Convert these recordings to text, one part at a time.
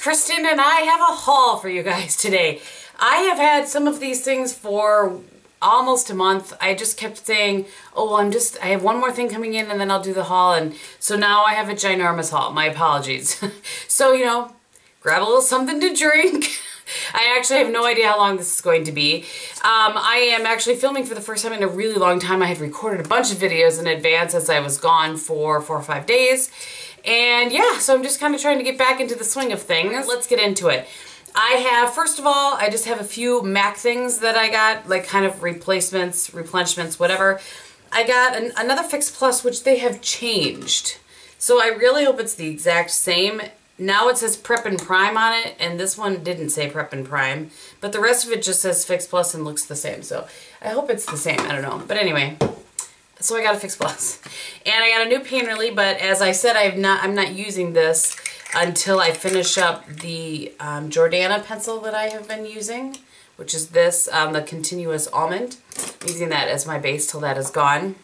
Kristin and I have a haul for you guys today. I have had some of these things for almost a month. I just kept saying, oh, well, I have one more thing coming in and then I'll do the haul. And so now I have a ginormous haul. My apologies. So, you know, grab a little something to drink. I actually have no idea how long this is going to be. I am actually filming for the first time in a really long time. I had recorded a bunch of videos in advance as I was gone for 4 or 5 days. And yeah, so I'm just kind of trying to get back into the swing of things. Let's get into it. I have, first of all, I just have a few MAC things that I got, like kind of replacements, replenishments, whatever. I got another Fix Plus, which they have changed. So I really hope it's the exact same. Now it says Prep and Prime on it, and this one didn't say Prep and Prime, but the rest of it just says Fix Plus and looks the same. So I hope it's the same. I don't know. But anyway, so I got a Fix Plus. And I got a new Painterly, but as I said, I'm not using this until I finish up the Jordana pencil that I have been using, which is this, the Continuous Almond. I'm using that as my base till that is gone.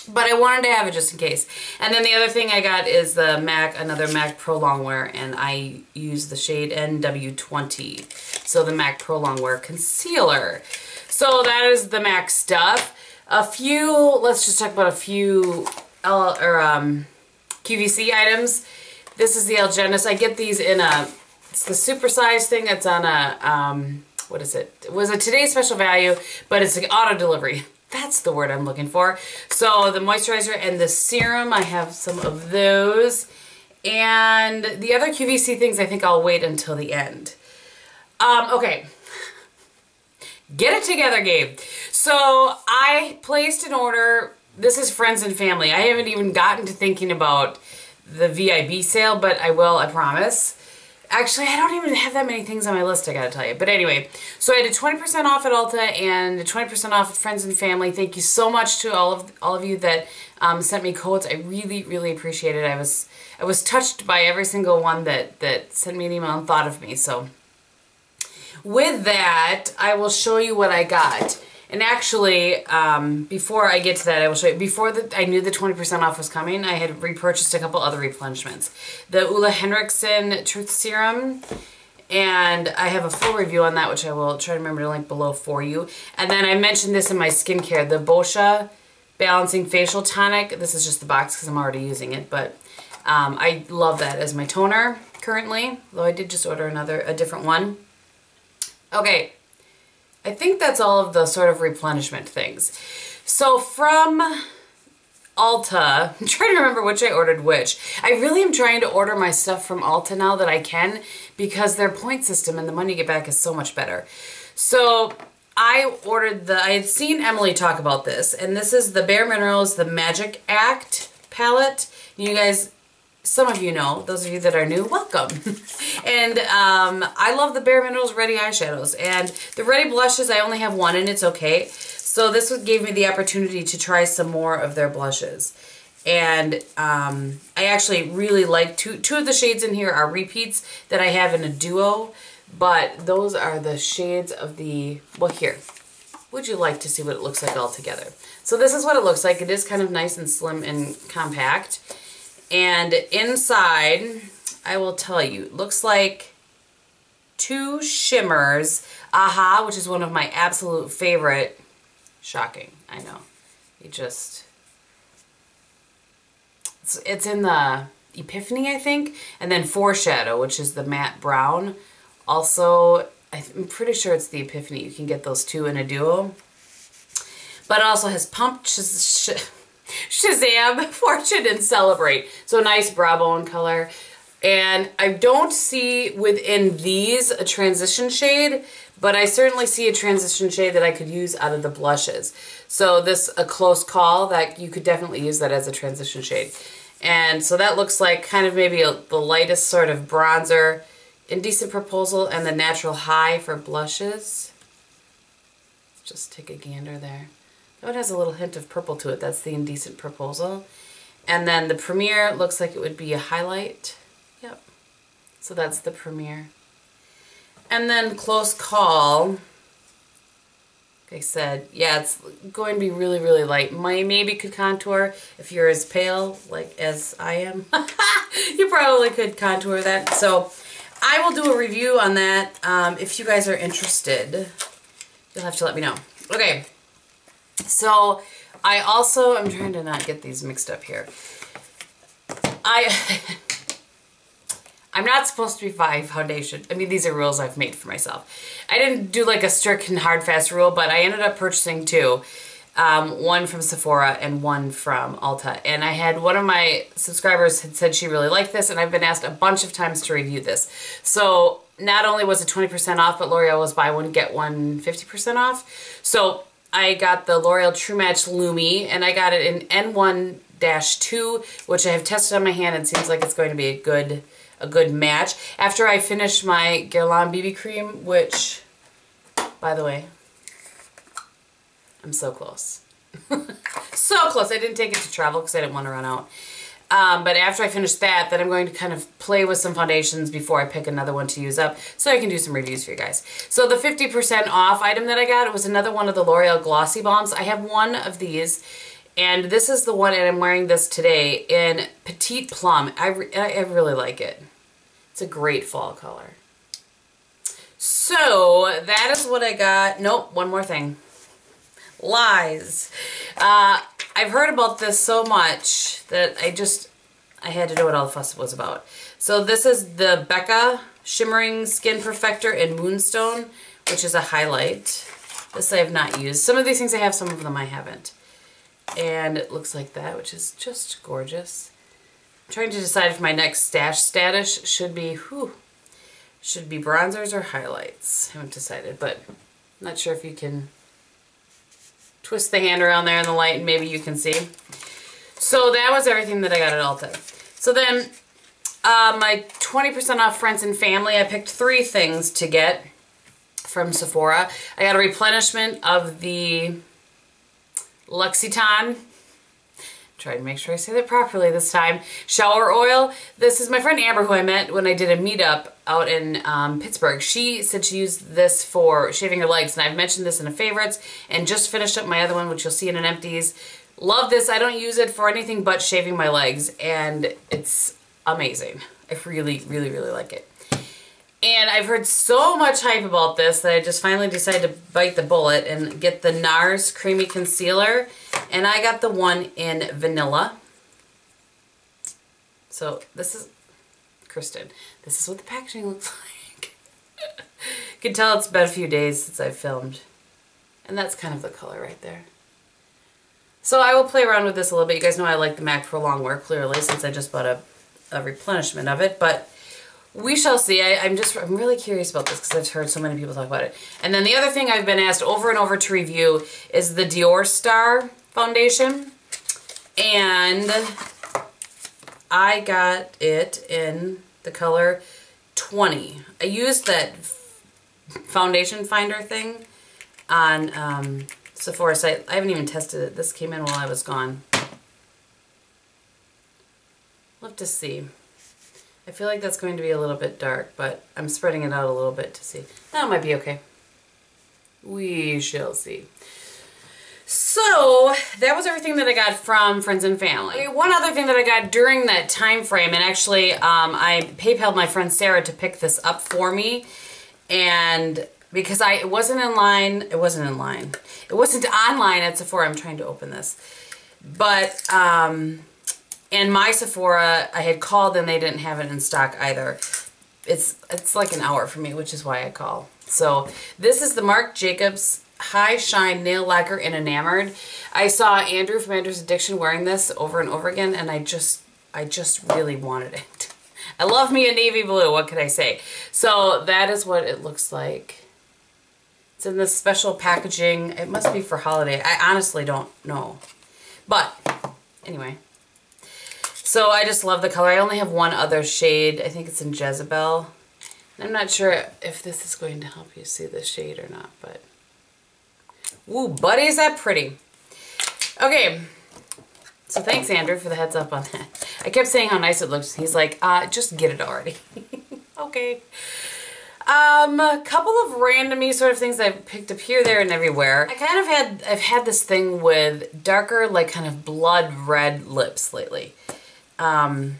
But I wanted to have it just in case. And then the other thing I got is the MAC, another MAC Pro Longwear, and I use the shade NW20. So the MAC Pro Longwear Concealer. So that is the MAC stuff. A few, let's just talk about a few QVC items. This is the Algenist. I get these in it's the supersized thing that's on a, what is it? It was a Today's Special Value, but it's like auto delivery. That's the word I'm looking for. So the moisturizer and the serum, I have some of those. And the other QVC things, I think I'll wait until the end. Okay. Get it together, Gabe. So I placed an order. This is friends and family. I haven't even gotten to thinking about the VIB sale, but I will, I promise. Actually, I don't even have that many things on my list, I gotta tell you. But anyway, so I did 20% off at Ulta and 20% off at Friends and Family. Thank you so much to all of you that sent me codes. I really, really appreciate it. I was touched by every single one that sent me an email and thought of me. So with that, I will show you what I got. And actually, before I get to that, I will show you, before I knew the 20% off was coming, I had repurchased a couple other replenishments. The Ulla Henriksen Truth Serum, and I have a full review on that, which I will try to remember to link below for you. And then I mentioned this in my skincare, the Boscia Balancing Facial Tonic. This is just the box because I'm already using it, but I love that as my toner currently, though I did just order a different one. Okay. I think that's all of the sort of replenishment things. So from Ulta, I'm trying to remember which I ordered which. I really am trying to order my stuff from Ulta now that I can because their point system and the money you get back is so much better. So I ordered I had seen Emily talk about this, and this is the BareMinerals, the Magic Act palette. You guys, some of you know, those of you that are new, welcome. And I love the BareMinerals Ready eyeshadows. And the Ready blushes, I only have one and it's okay. So this gave me the opportunity to try some more of their blushes. And I actually really like two of the shades in here are repeats that I have in a duo. But those are the shades of the, well, here. Would you like to see what it looks like all together? So this is what it looks like. It is kind of nice and slim and compact. And inside, I will tell you, it looks like 2 shimmers. Aha, which is one of my absolute favorite. Shocking, I know. It's in the Epiphany, I think. And then Foreshadow, which is the matte brown. Also, I'm pretty sure it's the Epiphany. You can get those 2 in a duo. But it also has Pump Shazam, Fortune, and Celebrate. So nice brow bone color. And I don't see within these a transition shade, but I certainly see a transition shade that I could use out of the blushes. So this, a close call, that you could definitely use that as a transition shade. And so that looks like kind of maybe the lightest sort of bronzer, Indecent Proposal, and the Natural High for blushes. Let's just take a gander there. Oh, it has a little hint of purple to it. That's the Indecent Proposal. And then the Premier looks like it would be a highlight. Yep. So that's the Premier. And then Close Call. Like I said, yeah, it's going to be really, really light. Maybe could contour if you're as pale like as I am. You probably could contour that. So I will do a review on that. If you guys are interested, you'll have to let me know. Okay, so I also, I'm trying to not get these mixed up here. I'm not supposed to be buying foundation. I mean, these are rules I've made for myself. I didn't do like a strict and hard fast rule, but I ended up purchasing two. One from Sephora and one from Ulta. And I had one of my subscribers had said she really liked this, and I've been asked a bunch of times to review this. So not only was it 20% off, but L'Oreal was buy one, get one 50% off. So I got the L'Oreal True Match Lumi, and I got it in N1-2, which I have tested on my hand and seems like it's going to be a good match. After I finished my Guerlain BB cream, which, by the way, I'm so close. So close. I didn't take it to travel because I didn't want to run out. But after I finish that, then I'm going to kind of play with some foundations before I pick another one to use up so I can do some reviews for you guys. So the 50% off item that I got, it was another one of the L'Oreal Glossy Balms. I have one of these, and this is the one, and I'm wearing this today in Petite Plum. I really like it. It's a great fall color. So that is what I got. Nope, one more thing. Lies. I've heard about this so much that I had to know what all the fuss was about. So this is the Becca Shimmering Skin Perfector in Moonstone, which is a highlight. This I have not used. Some of these things I have, some of them I haven't. And it looks like that, which is just gorgeous. I'm trying to decide if my next stash status should be bronzers or highlights. I haven't decided, but I'm not sure if you can twist the hand around there in the light and maybe you can see. So that was everything that I got at Ulta. So then my 20% off friends and family, I picked 3 things to get from Sephora. I got a replenishment of the L'Occitane. Try to make sure I say that properly this time. Shower oil. This is my friend Amber, who I met when I did a meetup out in Pittsburgh. She said she used this for shaving her legs, and I've mentioned this in a favorites, and just finished up my other one, which you'll see in an empties. Love this. I don't use it for anything but shaving my legs, and it's amazing. I really, really, really like it. And I've heard so much hype about this that I just finally decided to bite the bullet and get the NARS Creamy Concealer. And I got the one in Vanilla. So this is, Kristin, this is what the packaging looks like. You can tell it's been a few days since I've filmed. And that's kind of the color right there. So I will play around with this a little bit. You guys know I like the MAC Pro Longwear, clearly, since I just bought a replenishment of it. But we shall see. I'm really curious about this because I've heard so many people talk about it. And then the other thing I've been asked over and over to review is the Dior Star foundation. And I got it in the color 20. I used that foundation finder thing on Sephora site. I haven't even tested it. This came in while I was gone. We'll have to see. I feel like that's going to be a little bit dark, but I'm spreading it out a little bit to see. That might be okay. We shall see. So that was everything that I got from friends and family. Okay, one other thing that I got during that time frame, and actually I PayPal'd my friend Sarah to pick this up for me, and because it wasn't online at Sephora. I'm trying to open this, but and my Sephora, I had called and they didn't have it in stock either. It's like an hour for me, which is why I call. So this is the Marc Jacobs High Shine Nail Lacquer in Enamored. I saw Andrew from Andrew's Addiction wearing this over and over again, and I just really wanted it. I love me a navy blue, what can I say? So that is what it looks like. It's in this special packaging. It must be for holiday. I honestly don't know. But anyway. So I just love the color. I only have one other shade. I think it's in Jezebel. I'm not sure if this is going to help you see this shade or not, but woo, buddy, is that pretty. Okay, so thanks, Andrew, for the heads up on that. I kept saying how nice it looks. He's like, just get it already. Okay. A couple of randomy sort of things I've picked up here, there, and everywhere. I've had this thing with darker, like kind of blood red lips lately. And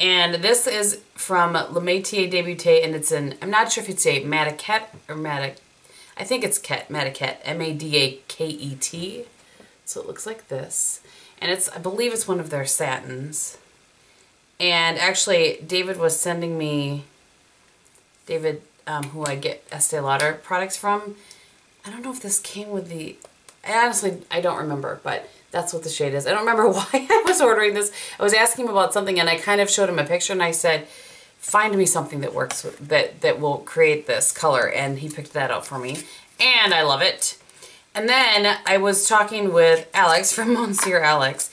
And this is from Le Métier Débutée, and it's an, I'm not sure if it's a Madaket or I think it's Madaket, M-A-D-A-K-E-T. So it looks like this. And it's, I believe it's one of their satins. And actually, David was sending me, who I get Estee Lauder products from. I don't know if this came with the, honestly, I don't remember, but that's what the shade is. I don't remember why I was ordering this. I was asking him about something, and I kind of showed him a picture, and I said, find me something that works with, that will create this color, and he picked that out for me, and I love it. And then I was talking with Alex from Monsieur Alex,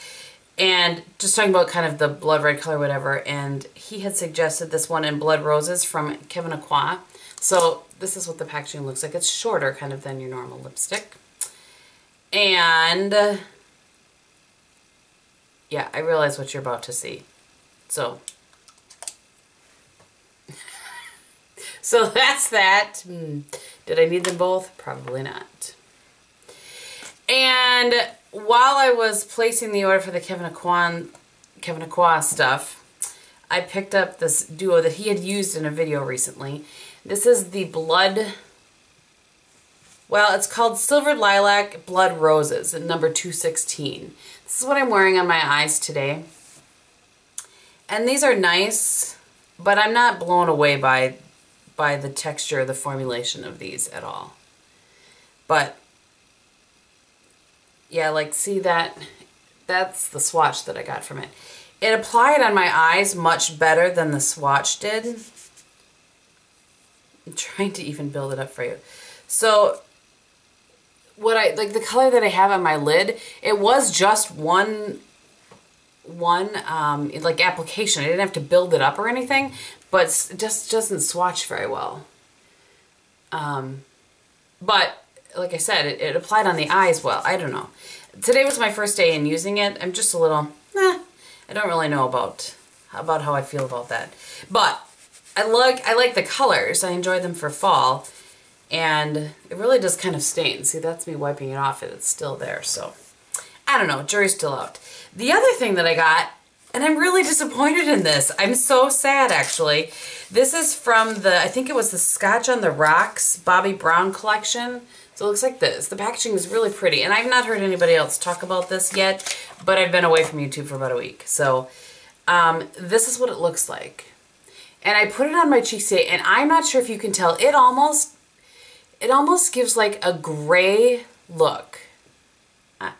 and just talking about kind of the blood red color, whatever, and he had suggested this one in Bloodroses from Kevin Aucoin. So this is what the packaging looks like. It's shorter kind of than your normal lipstick. And yeah, I realize what you're about to see. So that's that. Did I need them both? Probably not. And while I was placing the order for the Kevin Aucoin stuff, I picked up this duo that he had used in a video recently. This is the it's called Silvered Lilac Bloodroses in number 216. This is what I'm wearing on my eyes today. And these are nice, but I'm not blown away by the texture, the formulation of these at all. But yeah, like, see that? That's the swatch that I got from it. It applied on my eyes much better than the swatch did. I'm trying to even build it up for you. So what like the color that I have on my lid, it was just one like application. I didn't have to build it up or anything, but it just doesn't swatch very well. But like I said, it applied on the eyes well. I don't know. Today was my first day in using it. I'm just a little, I don't really know about how I feel about that. But I like the colors. I enjoy them for fall. And it really does kind of stain. See, that's me wiping it off and it's still there. So, I don't know. Jury's still out. The other thing that I got, and I'm really disappointed in this. I'm so sad, actually. This is from the, I think it was the Scotch on the Rocks Bobbi Brown collection. So it looks like this. The packaging is really pretty. And I've not heard anybody else talk about this yet, but I've been away from YouTube for about a week. So this is what it looks like. And I put it on my cheeks today, and I'm not sure if you can tell. It almost gives like a gray look. I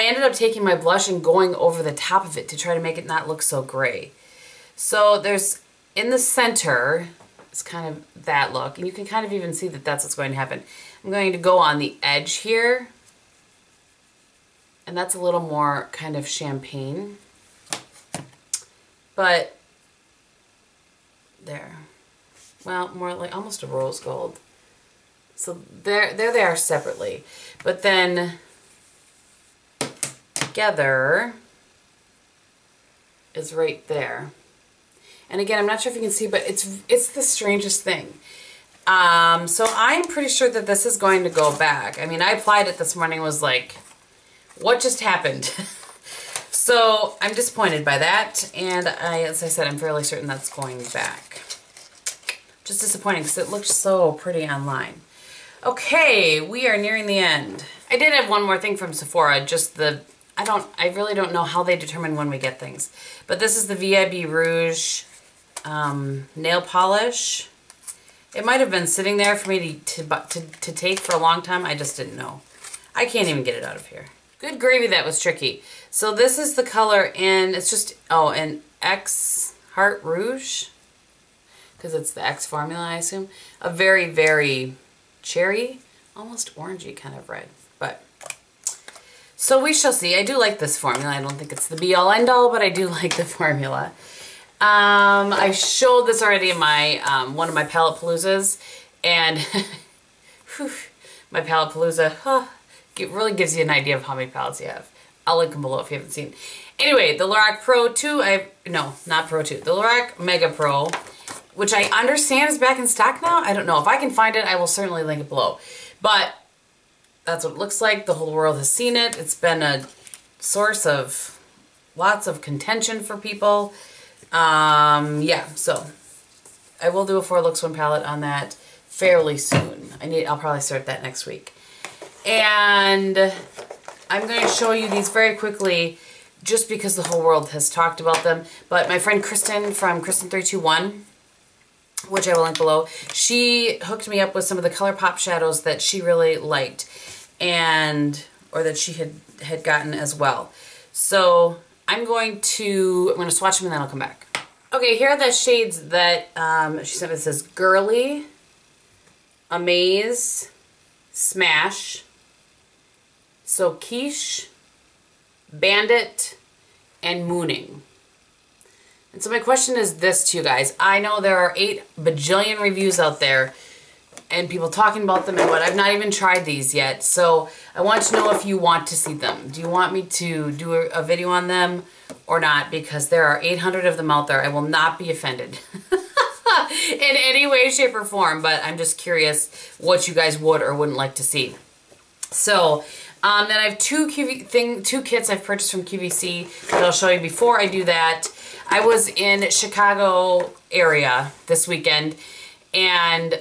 ended up taking my blush and going over the top of it to try to make it not look so gray. So there's, in the center, it's kind of that look, and you can kind of even see that that's what's going to happen. I'm going to go on the edge here, and that's a little more kind of champagne, but there, well, more like almost a rose gold. So there they are separately, but then together is right there. And again, I'm not sure if you can see, but it's the strangest thing. So I'm pretty sure that this is going to go back. I mean, I applied it this morning, was like, what just happened? So I'm disappointed by that. And as I said, I'm fairly certain that's going back. Just disappointing because it looked so pretty online. Okay, we are nearing the end. I did have one more thing from Sephora, just I really don't know how they determine when we get things. But this is the VIB Rouge nail polish. It might have been sitting there for me to take for a long time. I just didn't know. I can't even get it out of here. Good gravy, that was tricky. So this is the color in, it's just, an X Heart Rouge. Because it's the X formula, I assume. A very, very cherry, almost orangey kind of red. But so we shall see. I do like this formula. I don't think it's the be-all end-all, but I do like the formula. I showed this already in my one of my palette paloozas, and whew, my palette palooza it really gives you an idea of how many palettes you have. I'll link them below if you haven't seen. Anyway, the Lorac Pro 2, no, not Pro 2, the Lorac Mega Pro, which I understand is back in stock now. I don't know. If I can find it, I will certainly link it below. But that's what it looks like. The whole world has seen it. It's been a source of lots of contention for people. Yeah, so I will do a 4 Looks 1 palette on that fairly soon. I'll probably start that next week. And I'm going to show you these very quickly just because the whole world has talked about them. But my friend Kristin from Kristin321, which I will link below, she hooked me up with some of the ColourPop shadows that she really liked, or that she had gotten as well. So I'm going to swatch them and then I'll come back. Okay, here are the shades that she sent me. It says Girly, Amaze, Smash, So Quiche, Bandit, and Mooning. And so my question is this to you guys. I know there are 8 bajillion reviews out there and people talking about them and what. I've not even tried these yet. So I want to know if you want to see them. Do you want me to do a video on them or not? Because there are 800 of them out there. I will not be offended in any way, shape, or form. But I'm just curious what you guys would or wouldn't like to see. So then I have two kits I've purchased from QVC that I'll show you. Before I do that, I was in Chicago area this weekend, and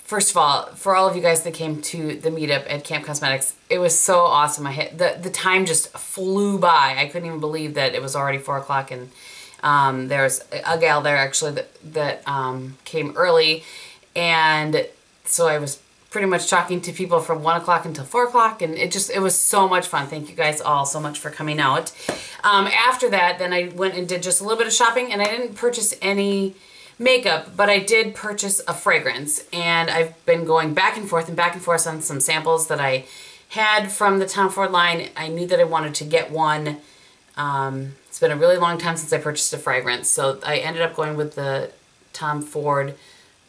first of all, for all of you guys that came to the meetup at Camp Cosmetics, it was so awesome. The time just flew by. I couldn't even believe that it was already 4 o'clock, and there's a gal there actually that came early, and so I was pretty much talking to people from 1 o'clock until 4 o'clock, and it was so much fun. Thank you guys all so much for coming out. After that, then I went and did just a little bit of shopping, and I didn't purchase any makeup, but I did purchase a fragrance, and I've been going back and forth on some samples that I had from the Tom Ford line. I knew that I wanted to get one. It's been a really long time since I purchased a fragrance, so I ended up going with the Tom Ford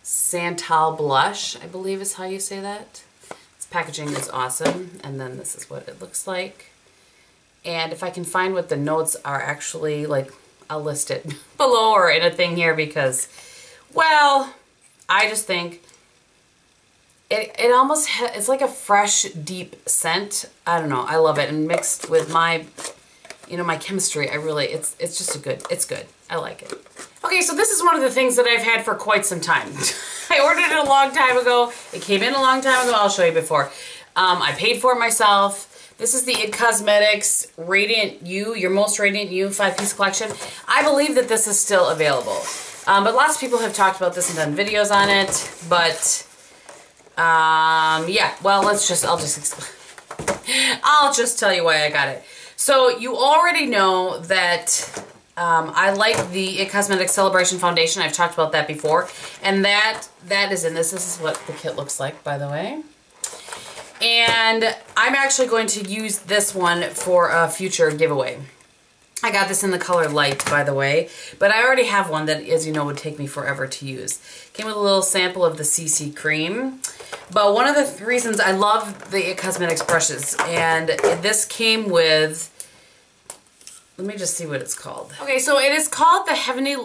Santal Blush, I believe is how you say that. Its packaging is awesome, and then this is what it looks like. And if I can find what the notes are actually, like, I'll list it below or in a thing here, because, well, I just think it almost it's like a fresh, deep scent. I don't know. I love it, and mixed with my, my chemistry, it's just it's good. I like it. Okay, so this is one of the things that I've had for quite some time. I ordered it a long time ago. It came in a long time ago. I'll show you before. I paid for it myself. This is the IT Cosmetics Radiant You, Your Most Radiant You 5-piece collection. I believe that this is still available. But lots of people have talked about this and done videos on it. But, yeah, well, I'll just explain. I'll just tell you why I got it. So you already know that I like the IT Cosmetics Celebration Foundation. I've talked about that before. And that is in this. This is what the kit looks like, by the way. And I'm actually going to use this one for a future giveaway. I got this in the color Light, by the way. But I already have one that, as you know, would take me forever to use. Came with a little sample of the CC Cream. But one of the reasons I love the IT Cosmetics brushes, and this came with... Let me just see what it's called. Okay, so it is called the Heavenly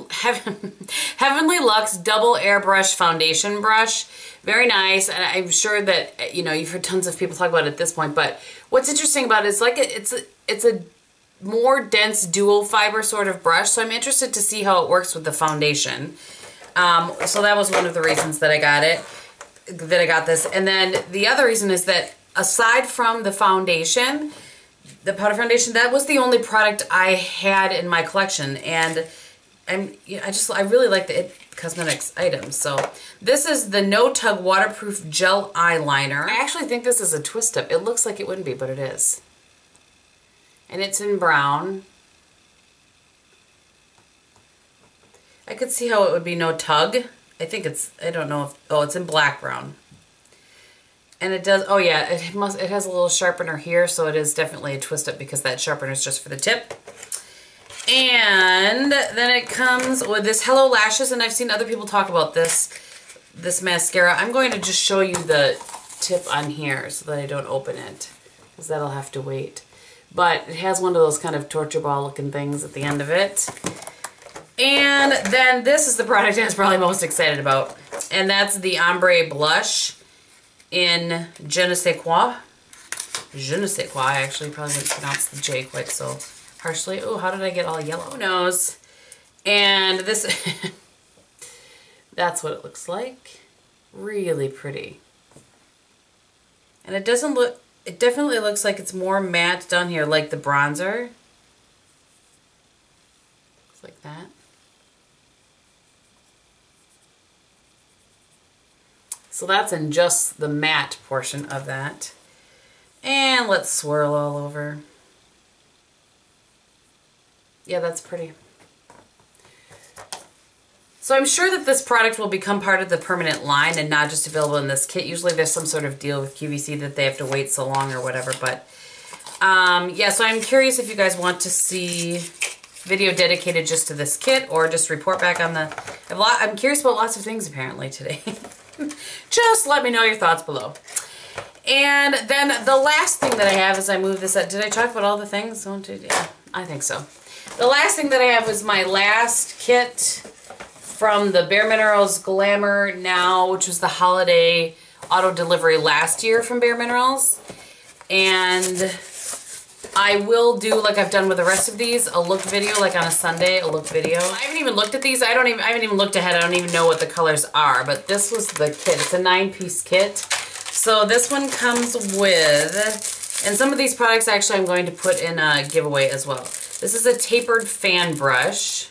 Luxe Double Airbrush Foundation Brush. Very nice, and I'm sure that, you've heard tons of people talk about it at this point, but what's interesting about it is like it's a more dense dual fiber sort of brush, so I'm interested to see how it works with the foundation. So that was one of the reasons that I got this. And then the other reason is that aside from the foundation, the powder foundation, that was the only product I had in my collection, and I really like the IT Cosmetics items. So this is the No Tug Waterproof Gel Eyeliner. I actually think this is a twist up. It looks like it wouldn't be, but it is. And it's in brown. I could see how it would be no tug. I don't know if, it's in black brown. And it does, oh yeah, it has a little sharpener here, so it is definitely a twist up because that sharpener is just for the tip. And then it comes with this Hello Lashes, and I've seen other people talk about this mascara. I'm going to just show you the tip on here so that I don't open it, because that'll have to wait. But it has one of those kind of torture ball looking things at the end of it. And then this is the product I was probably most excited about, and that's the Ombre Blush in Je ne sais quoi. Je ne sais quoi. I actually probably wouldn't pronounce the J quite so partially. Oh, how did I get all yellow? Who knows? And this, that's what it looks like. Really pretty. And it doesn't look, it definitely looks like it's more matte down here, like the bronzer. Looks like that. So that's in just the matte portion of that. And let's swirl all over. Yeah, that's pretty. So I'm sure that this product will become part of the permanent line and not just available in this kit. Usually there's some sort of deal with QVC that they have to wait so long or whatever. But yeah, so I'm curious if you guys want to see video dedicated just to this kit or just report back on the... I'm curious about lots of things apparently today. Just let me know your thoughts below. And then the last thing that I have is I move this up. Did I talk about all the things? Yeah, I think so. The last thing that I have was my last kit from the BareMinerals Glamour Now, which was the holiday auto delivery last year from BareMinerals. And I will do, like I've done with the rest of these, a look video, like on a Sunday, a look video. I haven't even looked at these. I haven't even looked ahead. I don't even know what the colors are, but this was the kit. It's a 9-piece kit. So this one comes with, and some of these products actually I'm going to put in a giveaway as well. This is a tapered fan brush.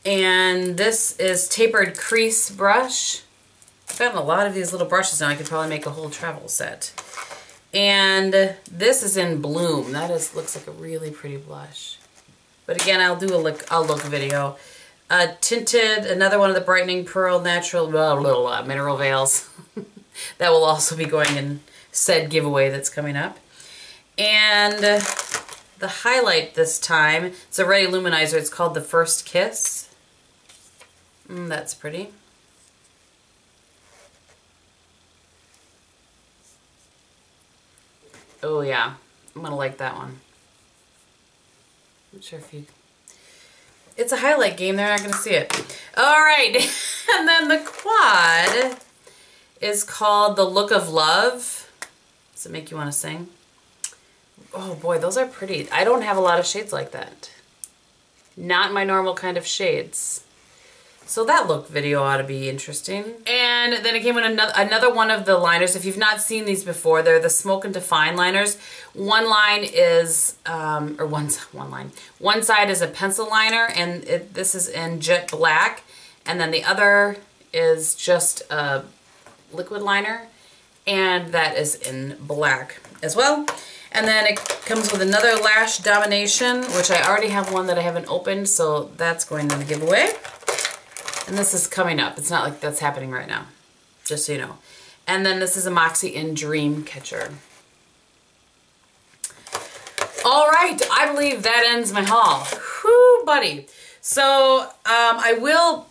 And this is tapered crease brush. I've gotten a lot of these little brushes now. I could probably make a whole travel set. And this is in Bloom. That looks like a really pretty blush. But again, I'll do a look video. Tinted, another one of the Brightening Pearl Natural Mineral Veils. That will also be going in said giveaway that's coming up. And the highlight this time, it's a Ready Luminizer. It's called The First Kiss. That's pretty. Oh yeah, I'm gonna like that one. Not sure if you... It's a highlight game, they're not gonna see it. Alright, and then the quad is called The Look of Love. Does it make you want to sing? Oh boy, those are pretty. I don't have a lot of shades like that. Not my normal kind of shades. So that look video ought to be interesting. And then it came with another one of the liners. If you've not seen these before, they're the Smoke and Define liners. One line is, one side is a pencil liner, and this is in jet black. And then the other is just a liquid liner, and that is in black as well. And then it comes with another Lash Domination, which I already have one that I haven't opened, so that's going in the giveaway. And this is coming up. It's not like that's happening right now, just so you know. And then this is a Moxie in Dream Catcher. All right, I believe that ends my haul. Whoo, buddy. So I will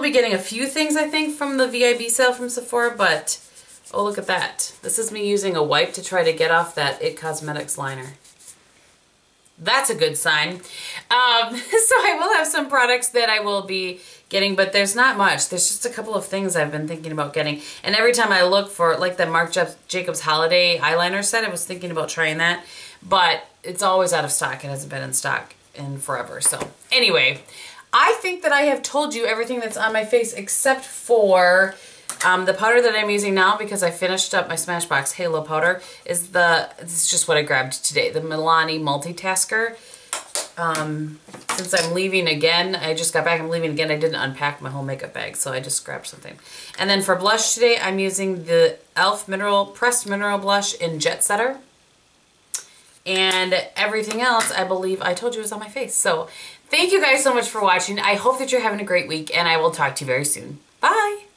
be getting a few things, I think, from the VIB sale from Sephora, but oh, look at that. This is me using a wipe to try to get off that IT Cosmetics liner. That's a good sign. So I will have some products that I will be getting, but there's not much. There's just a couple of things I've been thinking about getting. And every time I look for, like the Marc Jacobs Holiday eyeliner set, I was thinking about trying that. But it's always out of stock. It hasn't been in stock in forever. So anyway, I think that I have told you everything that's on my face except for... the powder that I'm using now, because I finished up my Smashbox Halo powder, is this is just what I grabbed today, the Milani Multitasker. Since I'm leaving again, I just got back, I'm leaving again, I didn't unpack my whole makeup bag, so I just grabbed something. And then for blush today, I'm using the e.l.f. Pressed Mineral Blush in Jet Setter. And everything else, I believe I told you was on my face. So thank you guys so much for watching. I hope that you're having a great week, and I will talk to you very soon. Bye!